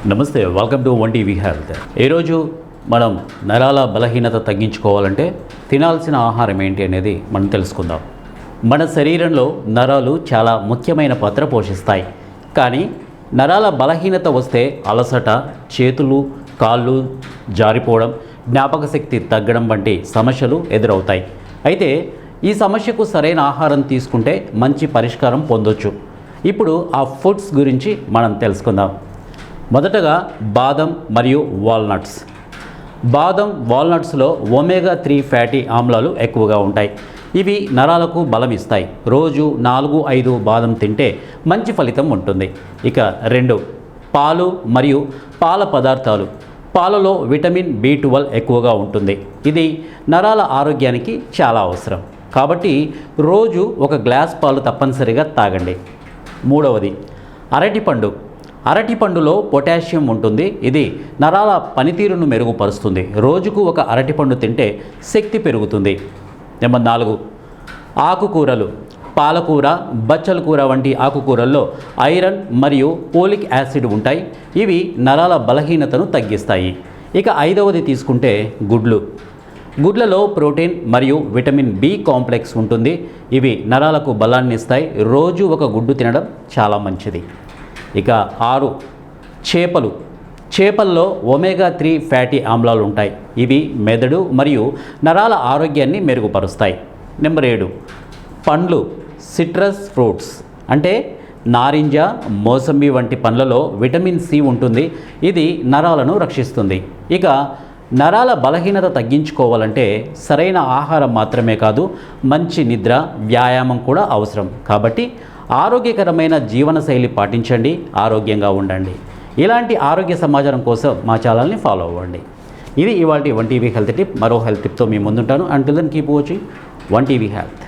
నమస్తే, welcome to one TV health. ఈరోజు మనం నరాల బలహీనత తగ్గించుకోవాలంటే తినాల్సిన ఆహారం ఏంటి అనేది మనం తెలుసుకుందాం. మన శరీరంలో నరాలు చాలా ముఖ్యమైన పాత్ర పోషిస్తాయి. కానీ నరాల బలహీనత వస్తే అలసట, చేతులు కాళ్ళు జారిపోవడం, జ్ఞాపక శక్తి తగ్గడం వంటి సమస్యలు ఎదురవుతాయి. అయితే ఈ సమస్యకు సరైన ఆహారం తీసుకుంటే మంచి పరిష్కారం పొందొచ్చు. ఇప్పుడు ఆ ఫుడ్స్ గురించి మనం తెలుసుకుందాం. మొదటగా బాదం మరియు వాల్నట్స్. బాదం వాల్నట్స్లో ఒమేగా-3 ఫ్యాటీ ఆమ్లాలు ఎక్కువగా ఉంటాయి. ఇవి నరాలకు బలం ఇస్తాయి. రోజు 4-5 బాదం తింటే మంచి ఫలితం ఉంటుంది. ఇక 2, పాలు మరియు పాల పదార్థాలు. పాలలో విటమిన్ B12 ఎక్కువగా ఉంటుంది. ఇది నరాల ఆరోగ్యానికి చాలా అవసరం. కాబట్టి రోజు 1 గ్లాస్ పాలు తప్పనిసరిగా తాగండి. 3వది అరటిపండు. అరటిపండులో పొటాషియం ఉంటుంది. ఇది నరాల పనితీరును మెరుగుపరుస్తుంది. రోజుకు 1 అరటిపండు తింటే శక్తి పెరుగుతుంది. నెంబర్ 4, ఆకుకూరలు. పాలకూర, బచ్చల కూర వంటి ఆకుకూరల్లో ఐరన్ మరియు పోలిక్ యాసిడ్ ఉంటాయి. ఇవి నరాల బలహీనతను తగ్గిస్తాయి. ఇక 5వది తీసుకుంటే గుడ్లు. గుడ్లలో ప్రోటీన్ మరియు విటమిన్ B కాంప్లెక్స్ ఉంటుంది. ఇవి నరాలకు బలాన్ని ఇస్తాయి. రోజు 1 గుడ్డు తినడం చాలా మంచిది. ఇక 6, చేపలు. చేపల్లో ఒమేగా-3 ఫ్యాటీ ఆమ్లాలు ఉంటాయి. ఇవి మెదడు మరియు నరాల ఆరోగ్యాన్ని మెరుగుపరుస్తాయి. నెంబర్ 7, పండ్లు. సిట్రస్ ఫ్రూట్స్ అంటే నారింజ, మోసంబి వంటి పండ్లలో విటమిన్ C ఉంటుంది. ఇది నరాలను రక్షిస్తుంది. ఇక నరాల బలహీనత తగ్గించుకోవాలంటే సరైన ఆహారం మాత్రమే కాదు, మంచి నిద్ర, వ్యాయామం కూడా అవసరం. కాబట్టి ఆరోగ్యకరమైన జీవనశైలి పాటించండి, ఆరోగ్యంగా ఉండండి. ఇలాంటి ఆరోగ్య సమాచారం కోసం మా ఛానల్ని ఫాలో అవ్వండి. ఇది ఇవాల్టి వన్ టీవీ హెల్త్ టిప్. మరో హెల్త్ టిప్తో మీ ముందుంటాను. Until then keep watching one TV health.